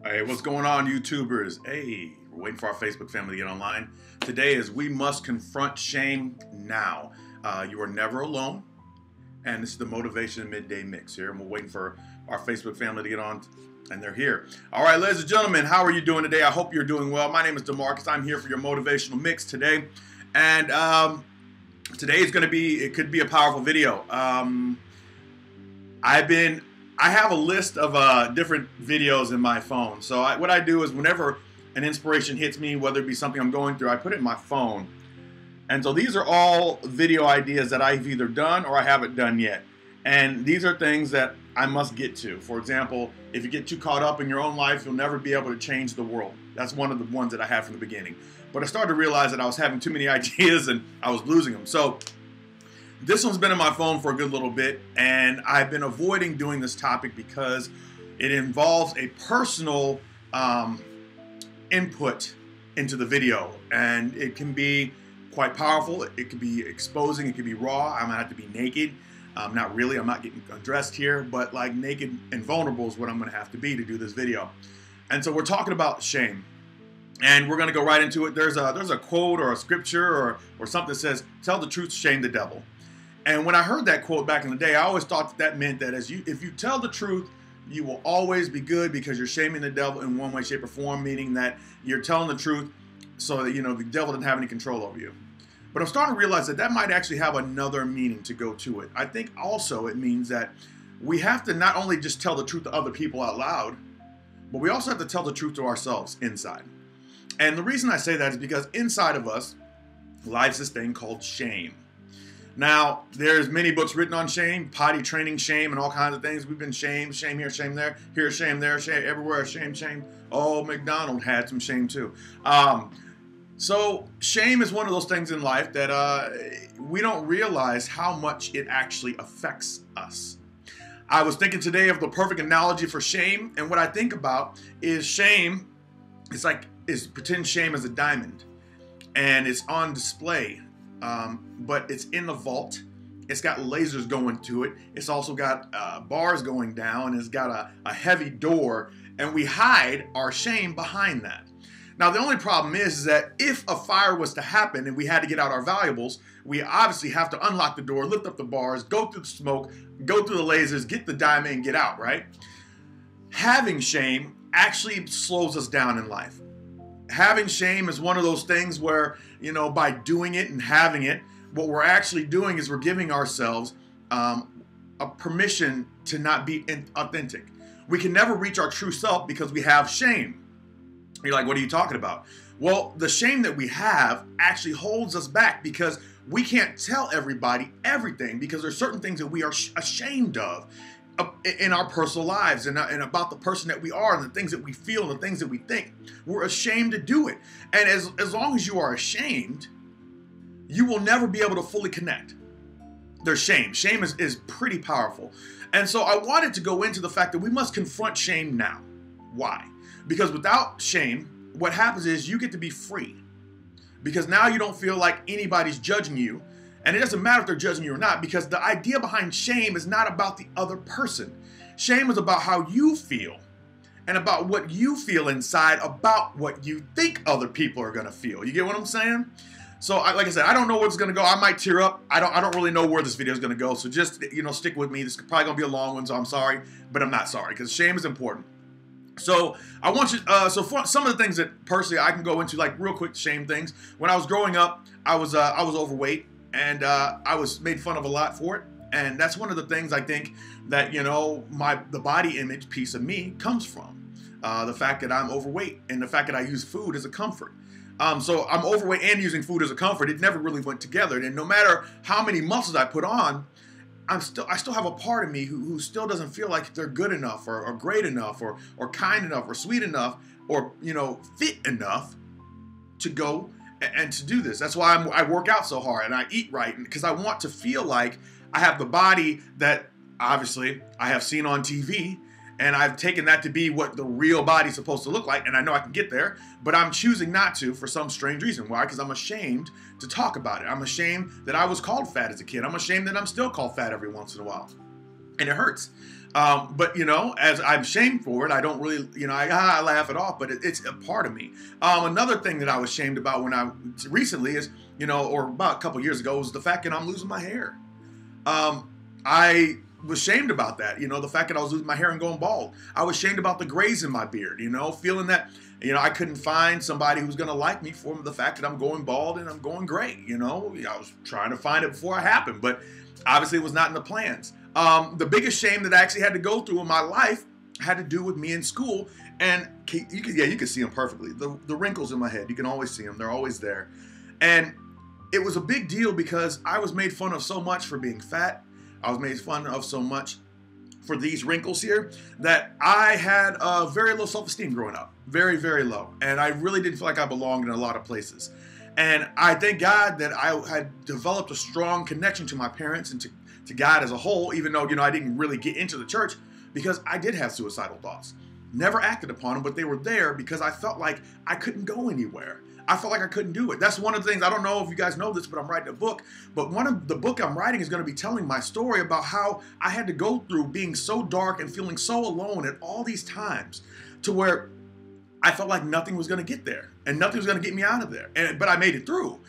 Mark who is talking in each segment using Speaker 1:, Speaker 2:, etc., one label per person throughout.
Speaker 1: Hey, what's going on, YouTubers? Hey, we're waiting for our Facebook family to get online. Today is We Must Confront Shame Now. You are never alone, and this is the Motivation Midday Mix here, and we're waiting for our Facebook family to get on, and they're here. All right, ladies and gentlemen, how are you doing today? I hope you're doing well. My name is DeMarcus. I'm here for your motivational mix today, and today is going to be, it could be a powerful video. I have a list of different videos in my phone. So what I do is whenever an inspiration hits me, whether it be something I'm going through, I put it in my phone. And so these are all video ideas that I've either done or I haven't done yet. And these are things that I must get to. For example, if you get too caught up in your own life, you'll never be able to change the world. That's one of the ones that I had from the beginning. But I started to realize that I was having too many ideas and I was losing them. So this one's been in my phone for a good little bit, and I've been avoiding doing this topic because it involves a personal input into the video, and it can be quite powerful. It can be exposing, it can be raw. I'm gonna have to be naked. Not really, I'm not getting undressed here, but like naked and vulnerable is what I'm gonna have to be to do this video. And so we're talking about shame. And we're gonna go right into it. There's a quote or a scripture or something that says, "Tell the truth, shame the devil." And when I heard that quote back in the day, I always thought that meant that if you tell the truth, you will always be good because you're shaming the devil in one way, shape, or form, meaning that you're telling the truth so that, the devil doesn't have any control over you. But I'm starting to realize that might actually have another meaning to go to it. I think also it means that we have to not only just tell the truth to other people out loud, but we also have to tell the truth to ourselves inside. And the reason I say that is because inside of us lies this thing called shame. Now, there's many books written on shame, potty training shame, and all kinds of things. We've been shamed, shame here, shame there, here, shame there, shame everywhere, shame, shame. Oh, McDonald had some shame too. So shame is one of those things in life that we don't realize how much it actually affects us. I was thinking today of the perfect analogy for shame, and what I think about is shame, pretend shame is a diamond, and it's on display. But it's in the vault. It's got lasers going to it. It's also got bars going down. It's got a heavy door, and we hide our shame behind that. Now, the only problem is that if a fire was to happen and we had to get out our valuables, we obviously have to unlock the door, lift up the bars, go through the smoke, go through the lasers, get the diamond, and get out, right? Having shame actually slows us down in life. Having shame is one of those things where, by doing it and having it, what we're actually doing is we're giving ourselves a permission to not be authentic. We can never reach our true self because we have shame. You're like, what are you talking about? Well, the shame that we have actually holds us back because we can't tell everybody everything because there's certain things that we are ashamed of in our personal lives and about the person that we are and the things that we feel and the things that we think. We're ashamed to do it. And as long as you are ashamed, you will never be able to fully connect. There's shame. Shame is pretty powerful. And so I wanted to go into the fact that we must confront shame now. Why? Because without shame, what happens is you get to be free. Because now you don't feel like anybody's judging you. And it doesn't matter if they're judging you or not, because the idea behind shame is not about the other person. Shame is about how you feel and about what you feel inside about what you think other people are going to feel. You get what I'm saying? So like I said, I don't know where it's going to go. I might tear up. I don't really know where this video is going to go. So just, stick with me. This is probably going to be a long one, so I'm sorry, but I'm not sorry because shame is important. So I want you, for some of the things that personally I can go into, like real quick shame things. When I was growing up, I was overweight. And I was made fun of a lot for it. And that's one of the things I think that, the body image piece of me comes from. The fact that I'm overweight and the fact that I use food as a comfort. So I'm overweight and using food as a comfort. It never really went together. And no matter how many muscles I put on, I still have a part of me who still doesn't feel like they're good enough or great enough or kind enough or sweet enough or, fit enough to go and to do this. That's why I work out so hard and I eat right, because I want to feel like I have the body that obviously I have seen on TV, and I've taken that to be what the real body's supposed to look like, and I know I can get there, but I'm choosing not to for some strange reason. Why? Because I'm ashamed to talk about it. I'm ashamed that I was called fat as a kid. I'm ashamed that I'm still called fat every once in a while. And it hurts. But, you know, as I'm shamed for it, I don't really, you know, I laugh it off, but it's a part of me. Another thing that I was shamed about recently is, you know, or about a couple years ago, was the fact that I'm losing my hair. I was shamed about that, you know, the fact that I was losing my hair and going bald. I was shamed about the grays in my beard, you know, feeling that, you know, I couldn't find somebody who's going to like me for the fact that I'm going bald and I'm going gray, you know. I was trying to find it before it happened, but obviously it was not in the plans. The biggest shame that I actually had to go through in my life had to do with me in school, and you can see them perfectly. The wrinkles in my head, you can always see them. They're always there. And it was a big deal because I was made fun of so much for being fat. I was made fun of so much for these wrinkles here that I had a very low self-esteem growing up. Very, very low. And I really didn't feel like I belonged in a lot of places. And I thank God that I had developed a strong connection to my parents and to God as a whole, even though, you know, I didn't really get into the church, because I did have suicidal thoughts. Never acted upon them, but they were there because I felt like I couldn't go anywhere. I felt like I couldn't do it. That's one of the things, I don't know if you guys know this, but I'm writing a book. But one of the book I'm writing is going to be telling my story about how I had to go through being so dark and feeling so alone at all these times to where I felt like nothing was going to get there and nothing was going to get me out of there. But I made it through.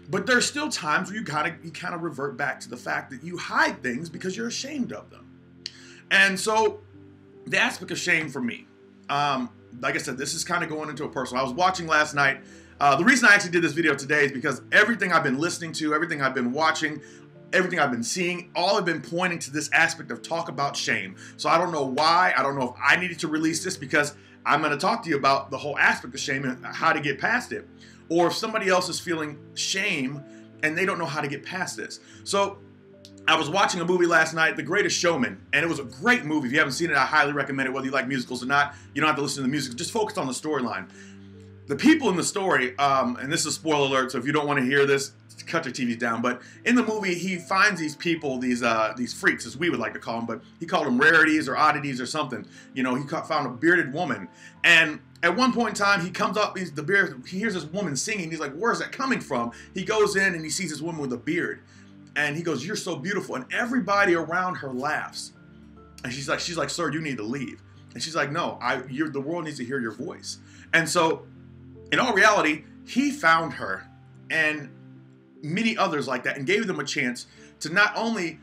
Speaker 1: But there's still times where you kind of revert back to the fact that you hide things because you're ashamed of them. And so the aspect of shame for me, like I said, this is kind of going into a personal. I was watching last night. The reason I actually did this video today is because everything I've been listening to, everything I've been watching, everything I've been seeing, all have been pointing to this aspect of talk about shame. So I don't know why. I don't know if I needed to release this because I'm going to talk to you about the whole aspect of shame and how to get past it. Or if somebody else is feeling shame and they don't know how to get past this. So I was watching a movie last night, The Greatest Showman, and it was a great movie. If you haven't seen it, I highly recommend it, whether you like musicals or not. You don't have to listen to the music. Just focus on the storyline. The people in the story, and this is a spoiler alert, so if you don't want to hear this, cut your TVs down. But in the movie, he finds these people, these freaks, as we would like to call them, but he called them rarities or oddities or something. You know, he found a bearded woman, and at one point in time, he comes up, he hears this woman singing. He's like, where's that coming from? He goes in and he sees this woman with a beard, and he goes, you're so beautiful, and everybody around her laughs. And she's like, sir, you need to leave. And she's like, no, the world needs to hear your voice. And so, in all reality, he found her and many others like that and gave them a chance to not only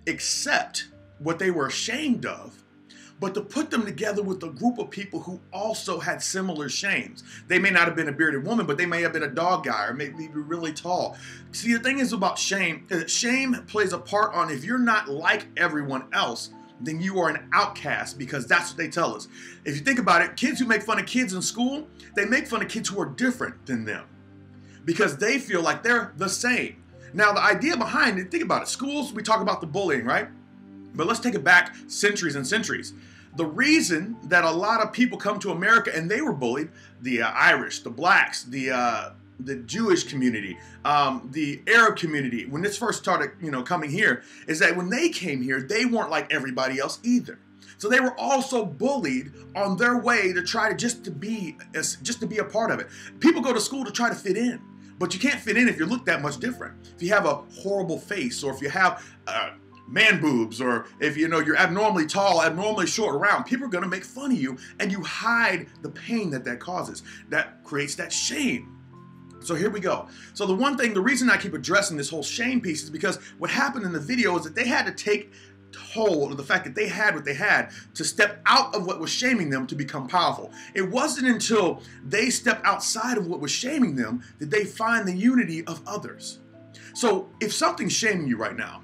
Speaker 1: accept what they were ashamed of, but to put them together with a group of people who also had similar shames. They may not have been a bearded woman, but they may have been a dog guy or maybe really tall. See, the thing is about shame, is that shame plays a part on if you're not like everyone else, then you are an outcast, because that's what they tell us. If you think about it, kids who make fun of kids in school, they make fun of kids who are different than them because they feel like they're the same. Now, the idea behind it, think about it. Schools, we talk about the bullying, right? But let's take it back centuries and centuries. The reason that a lot of people come to America and they were bullied, the Irish, the blacks, the Jewish community, the Arab community, when this first started, coming here, is that when they came here, they weren't like everybody else either. So they were also bullied on their way to try to just to be a part of it. People go to school to try to fit in, but you can't fit in if you look that much different. If you have a horrible face, or if you have man boobs, or if you're abnormally tall, abnormally short, or round, people are going to make fun of you, and you hide the pain that causes. That creates that shame. So here we go. So the reason I keep addressing this whole shame piece is because what happened in the video is that they had to take hold of the fact that they had what they had to step out of what was shaming them to become powerful. It wasn't until they stepped outside of what was shaming them that they find the unity of others. So if something's shaming you right now,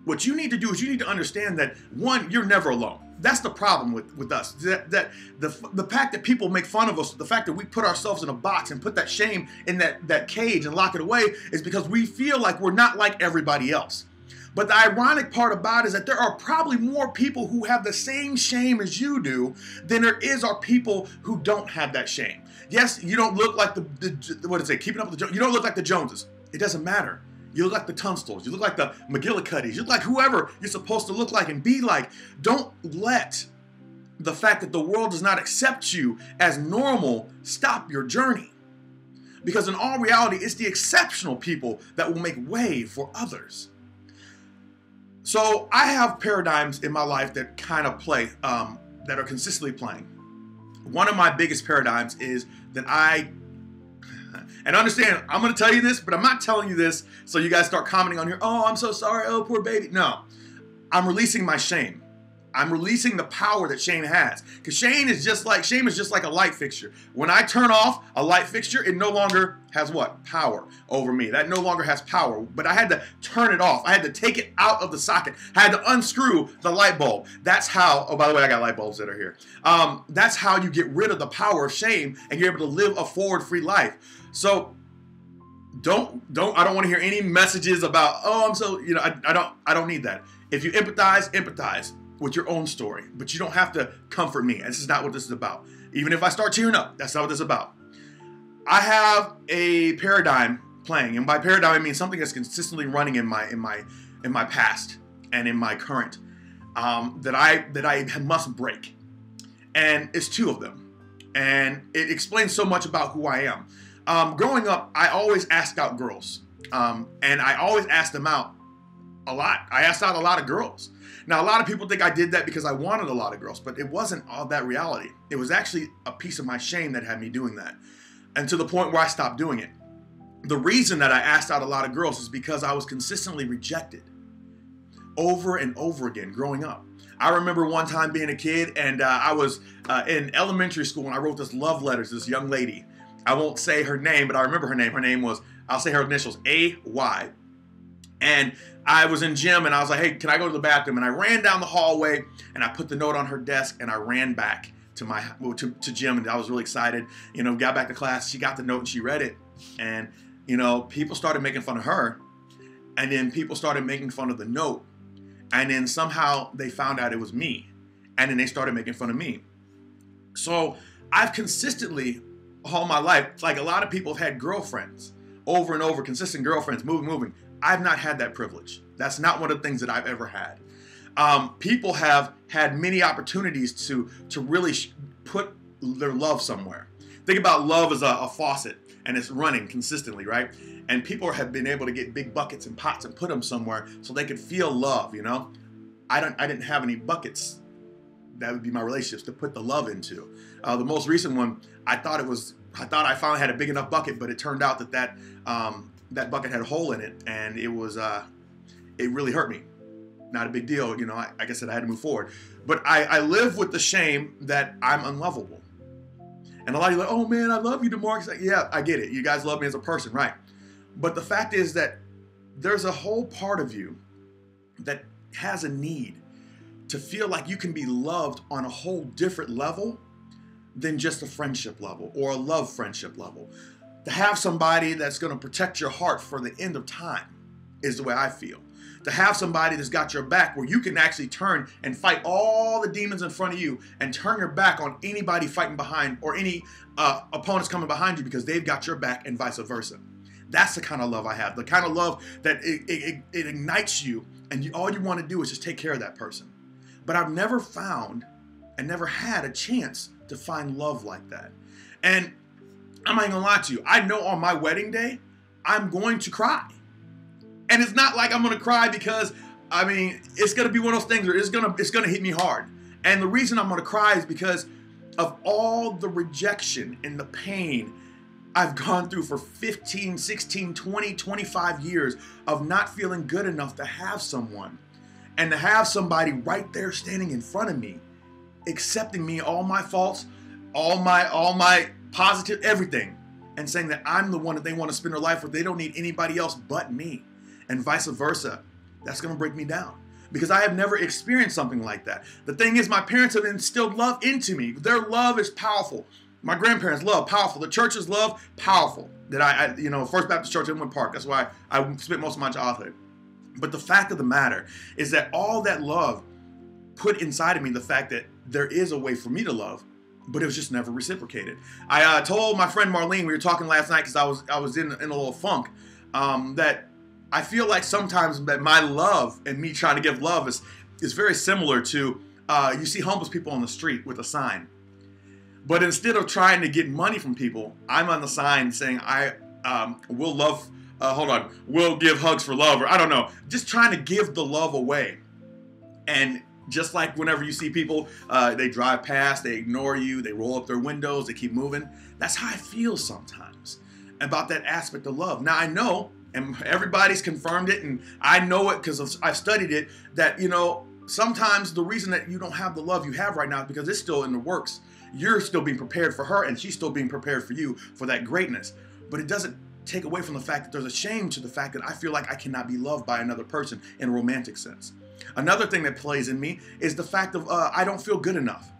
Speaker 1: what you need to do is you need to understand that, one, you're never alone. That's the problem with us. That the fact that people make fun of us, the fact that we put ourselves in a box and put that shame in that cage and lock it away, is because we feel like we're not like everybody else. But the ironic part about it is that there are probably more people who have the same shame as you do than there are people who don't have that shame. Yes, you don't look like Keeping Up with the Joneses. You don't look like the Joneses. It doesn't matter. You look like the Tunstals. You look like the McGillicuddies. You look like whoever you're supposed to look like and be like. Don't let the fact that the world does not accept you as normal stop your journey. Because in all reality, it's the exceptional people that will make way for others. So I have paradigms in my life that kind of play, that are consistently playing. One of my biggest paradigms is that and understand, I'm going to tell you this, but I'm not telling you this so you guys start commenting on here, oh, I'm so sorry, oh, poor baby. No, I'm releasing my shame. I'm releasing the power that shame has. Because shame is just like a light fixture. When I turn off a light fixture, it no longer has what? Power over me. That no longer has power. But I had to turn it off. I had to take it out of the socket. I had to unscrew the light bulb. That's how, oh, by the way, I got light bulbs that are here. That's how you get rid of the power of shame and you're able to live a forward, free life. So I don't want to hear any messages about, oh, I'm so, I don't need that. If you empathize with your own story, but you don't have to comfort me. This is not what this is about. Even if I start tearing up, that's not what this is about. I have a paradigm playing, and by paradigm I mean something that's consistently running in my past and in my current, that I must break, and it's two of them, and it explains so much about who I am. Growing up, I always asked out girls, and I always asked them out a lot. I asked out a lot of girls. Now, a lot of people think I did that because I wanted a lot of girls, but it wasn't all that reality. It was actually a piece of my shame that had me doing that. And to the point where I stopped doing it. The reason that I asked out a lot of girls is because I was consistently rejected over and over again growing up. I remember one time being a kid, and I was in elementary school, and I wrote this love letter to this young lady. I won't say her name, but I remember her name. Her name was, I'll say her initials, A-Y. And I was in gym, and I was like, hey, can I go to the bathroom? And I ran down the hallway, and I put the note on her desk, and I ran back to gym, and I was really excited. Got back to class. She got the note, and she read it. And, people started making fun of her, and then people started making fun of the note. And then somehow they found out it was me, and then they started making fun of me. So I've consistently, all my life, like a lot of people have had girlfriends over and over, consistent girlfriends, moving. I've not had that privilege. That's not one of the things that I've ever had. People have had many opportunities to really put their love somewhere. Think about love as a faucet, and it's running consistently, right? And people have been able to get big buckets and pots and put them somewhere so they could feel love, I didn't have any buckets. That would be my relationships to put the love into. The most recent one, I thought I finally had a big enough bucket, but it turned out that bucket had a hole in it, and it really hurt me. Not a big deal, like I said, I had to move forward. But I live with the shame that I'm unlovable. And a lot of you are like, oh man, I love you, DeMarcus. Like, yeah, I get it. You guys love me as a person, right? But the fact is that there's a whole part of you that has a need to feel like you can be loved on a whole different level than just a friendship level or a love friendship level. To have somebody that's going to protect your heart for the end of time is the way I feel. To have somebody that's got your back where you can actually turn and fight all the demons in front of you and turn your back on anybody fighting behind or any opponents coming behind you because they've got your back and vice versa. That's the kind of love I have. The kind of love that it ignites you and all you want to do is just take care of that person. But I've never found and never had a chance to find love like that. And I'm not even gonna lie to you. I know on my wedding day, I'm going to cry. And it's not like I'm gonna cry because, it's gonna be one of those things where it's gonna hit me hard. And the reason I'm gonna cry is because of all the rejection and the pain I've gone through for 15, 16, 20, 25 years of not feeling good enough to have someone. And to have somebody right there standing in front of me, accepting me, all my faults, all my positive, everything, and saying that I'm the one that they want to spend their life with. They don't need anybody else but me, and vice versa. That's going to break me down because I have never experienced something like that. The thing is, my parents have instilled love into me. Their love is powerful. My grandparents' love, powerful. The church's love, powerful. First Baptist Church in Inwood Park. That's why I spent most of my childhood. But the fact of the matter is that all that love put inside of me the fact that there is a way for me to love, but it was just never reciprocated. I told my friend Marlene, we were talking last night because I was in a little funk, that I feel like sometimes that my love and me trying to give love is very similar to, you see homeless people on the street with a sign. But instead of trying to get money from people, I'm on the sign saying I will love hold on, we'll give hugs for love, or I don't know, just trying to give the love away. And just like whenever you see people, they drive past, they ignore you, they roll up their windows, they keep moving. That's how I feel sometimes about that aspect of love. Now I know, and everybody's confirmed it, and I know it because I've studied it, that, you know, sometimes the reason that you don't have the love you have right now is because it's still in the works. You're still being prepared for her, and she's still being prepared for you for that greatness. But it doesn't take away from the fact that there's a shame to the fact that I feel like I cannot be loved by another person in a romantic sense. Another thing that plays in me is the fact of I don't feel good enough.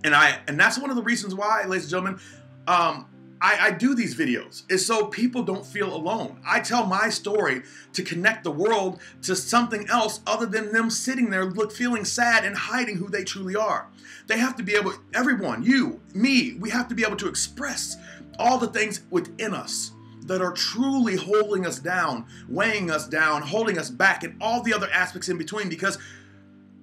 Speaker 1: And that's one of the reasons why, ladies and gentlemen, I do these videos, is so people don't feel alone. I tell my story to connect the world to something else other than them sitting there feeling sad and hiding who they truly are. They have to be able, everyone, you, me, we have to be able to express all the things within us that are truly holding us down, weighing us down, holding us back, and all the other aspects in between, because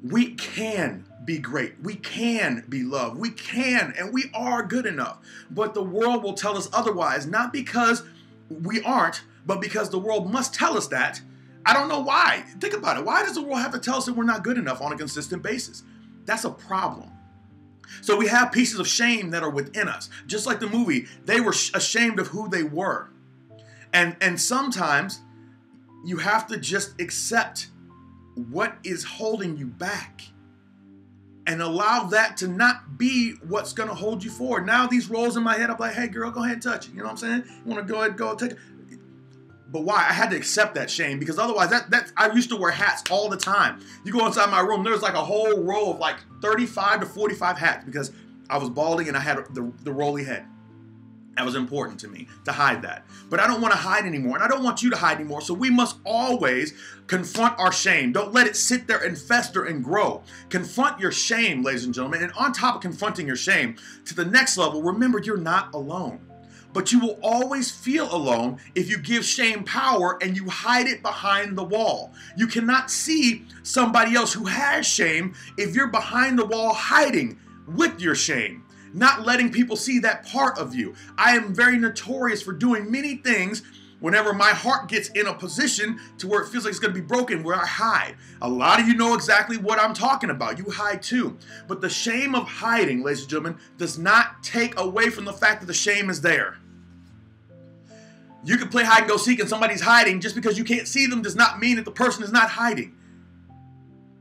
Speaker 1: we can be great. We can be loved. We can, and we are good enough. But the world will tell us otherwise, not because we aren't, but because the world must tell us that. I don't know why. Think about it. Why does the world have to tell us that we're not good enough on a consistent basis? That's a problem. So we have pieces of shame that are within us. Just like the movie, they were ashamed of who they were. And sometimes you have to just accept what is holding you back and allow that to not be what's going to hold you forward. Now these rolls in my head, I'm like, hey girl, go ahead and touch it. You know what I'm saying? You want to go ahead, go take it. But why? I had to accept that shame, because otherwise I used to wear hats all the time. You go inside my room, there's like a whole row of like 35 to 45 hats, because I was balding and I had the rolly head. That was important to me, to hide that. But I don't want to hide anymore, and I don't want you to hide anymore. So we must always confront our shame. Don't let it sit there and fester and grow. Confront your shame, ladies and gentlemen. And on top of confronting your shame, to the next level, remember you're not alone. But you will always feel alone if you give shame power and you hide it behind the wall. You cannot see somebody else who has shame if you're behind the wall hiding with your shame, not letting people see that part of you. I am very notorious for doing many things whenever my heart gets in a position to where it feels like it's going to be broken, where I hide. A lot of you know exactly what I'm talking about. You hide too. But the shame of hiding, ladies and gentlemen, does not take away from the fact that the shame is there. You can play hide and go seek and somebody's hiding. Just because you can't see them does not mean that the person is not hiding.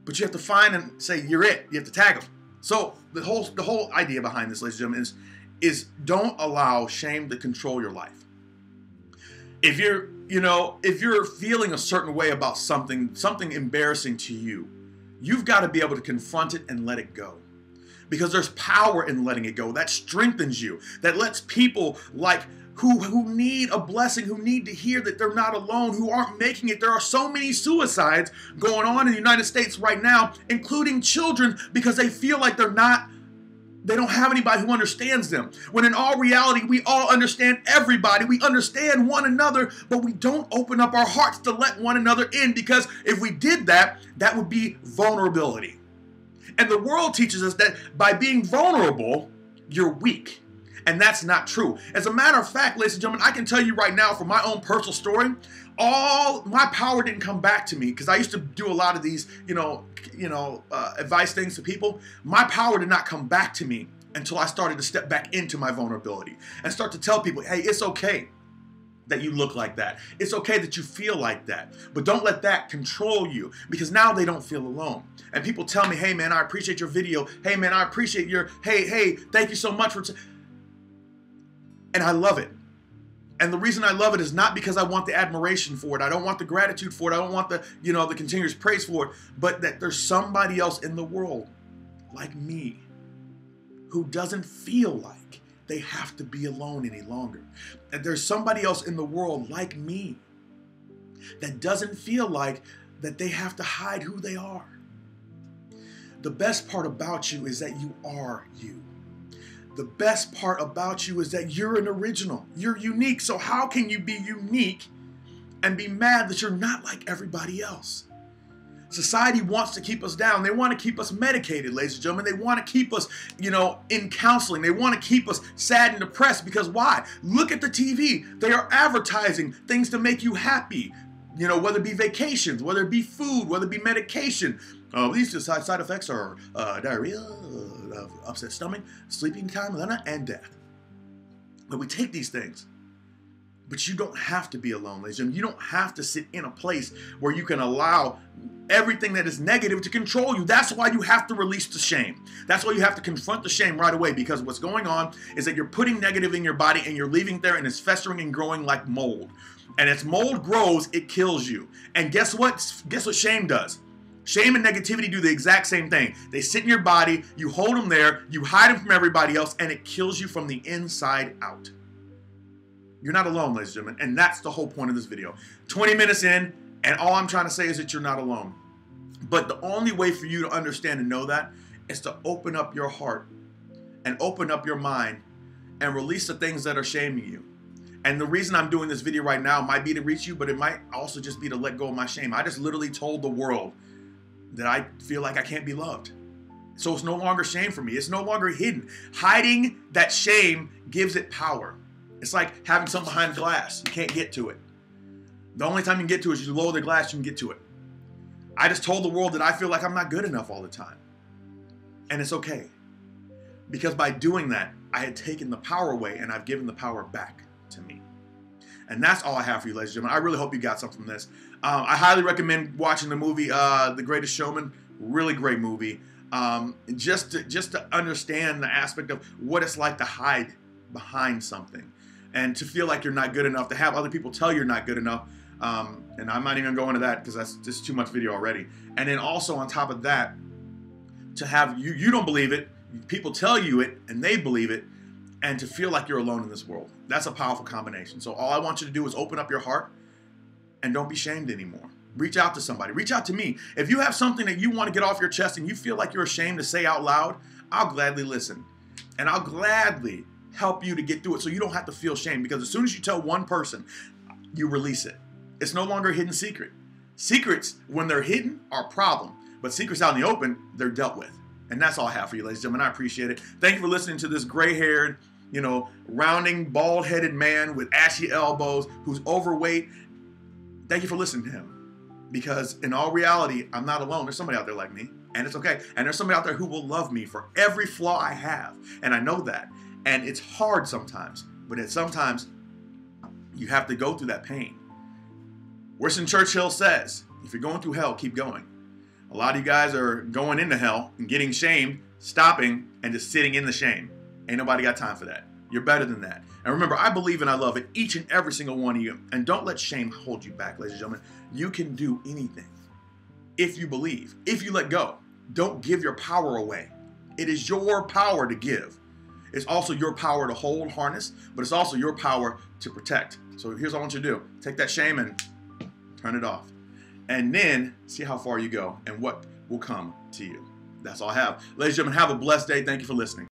Speaker 1: But you have to find and say, you're it. You have to tag them. So the whole idea behind this, ladies and gentlemen, is don't allow shame to control your life. If you're feeling a certain way about something embarrassing to you, you've got to be able to confront it and let it go. Because there's power in letting it go. That strengthens you. That lets people like who need a blessing, who need to hear that they're not alone, who aren't making it. There are so many suicides going on in the United States right now, including children, because they feel like they don't have anybody who understands them. When in all reality, we all understand everybody. We understand one another, but we don't open up our hearts to let one another in, because if we did that, that would be vulnerability. And the world teaches us that by being vulnerable, you're weak. And that's not true. As a matter of fact, ladies and gentlemen, I can tell you right now from my own personal story, all my power didn't come back to me, because I used to do a lot of these, advice things to people. My power did not come back to me until I started to step back into my vulnerability and start to tell people, hey, it's okay that you look like that. It's okay that you feel like that. But don't let that control you, because now they don't feel alone. And people tell me, hey man, I appreciate your video. Hey man, I appreciate your, hey, thank you so much for, and I love it. And the reason I love it is not because I want the admiration for it. I don't want the gratitude for it. I don't want the continuous praise for it, but that there's somebody else in the world like me who doesn't feel like they have to be alone any longer. And there's somebody else in the world like me that doesn't feel like that they have to hide who they are. The best part about you is that you are you. The best part about you is that you're an original. You're unique. So how can you be unique and be mad that you're not like everybody else? Society wants to keep us down. They want to keep us medicated, ladies and gentlemen. They want to keep us, in counseling. They want to keep us sad and depressed because why? Look at the TV. They are advertising things to make you happy. Whether it be vacations, whether it be food, whether it be medication. These side effects are diarrhea, upset stomach, sleeping time, and death. But we take these things. But you don't have to be alone, ladies and gentlemen. You don't have to sit in a place where you can allow everything that is negative to control you. That's why you have to release the shame. That's why you have to confront the shame right away, because what's going on is that you're putting negative in your body and you're leaving there and it's festering and growing like mold. And as mold grows, it kills you. And guess what? Guess what shame does? Shame and negativity do the exact same thing. They sit in your body, you hold them there, you hide them from everybody else, and it kills you from the inside out. You're not alone, ladies and gentlemen, and that's the whole point of this video. 20 minutes in, and all I'm trying to say is that you're not alone. But the only way for you to understand and know that is to open up your heart and open up your mind and release the things that are shaming you. And the reason I'm doing this video right now might be to reach you, but it might also just be to let go of my shame. I just literally told the world that I feel like I can't be loved. So it's no longer shame for me. It's no longer hidden. Hiding that shame gives it power. It's like having something behind glass. You can't get to it. The only time you can get to it is you lower the glass, you can get to it. I just told the world that I feel like I'm not good enough all the time. And it's okay. Because by doing that, I had taken the power away and I've given the power back to me. And that's all I have for you, ladies and gentlemen. I really hope you got something from this. I highly recommend watching the movie The Greatest Showman. Really great movie. Just to understand the aspect of what it's like to hide behind something. And to feel like you're not good enough, to have other people tell you're not good enough. And I'm not even going into that because that's just too much video already. And then also on top of that, to have you don't believe it, people tell you it and they believe it, and to feel like you're alone in this world. That's a powerful combination. So all I want you to do is open up your heart and don't be shamed anymore. Reach out to somebody. Reach out to me. If you have something that you want to get off your chest and you feel like you're ashamed to say out loud, I'll gladly listen. And I'll gladly help you to get through it so you don't have to feel shame, because as soon as you tell one person, you release it. It's no longer a hidden secret. Secrets, when they're hidden, are a problem. But secrets out in the open, they're dealt with. And that's all I have for you, ladies and gentlemen. I appreciate it. Thank you for listening to this gray-haired, rounding, bald-headed man with ashy elbows who's overweight. Thank you for listening to him. Because in all reality, I'm not alone. There's somebody out there like me. And it's okay. And there's somebody out there who will love me for every flaw I have. And I know that. And it's hard sometimes, but sometimes you have to go through that pain. Winston Churchill says, if you're going through hell, keep going. A lot of you guys are going into hell and getting shamed, stopping, and just sitting in the shame. Ain't nobody got time for that. You're better than that. And remember, I believe and I love it, each and every single one of you. And don't let shame hold you back, ladies and gentlemen. You can do anything if you believe, if you let go. Don't give your power away. It is your power to give. It's also your power to hold, harness, but it's also your power to protect. So here's what I want you to do. Take that shame and turn it off. And then see how far you go and what will come to you. That's all I have. Ladies and gentlemen, have a blessed day. Thank you for listening.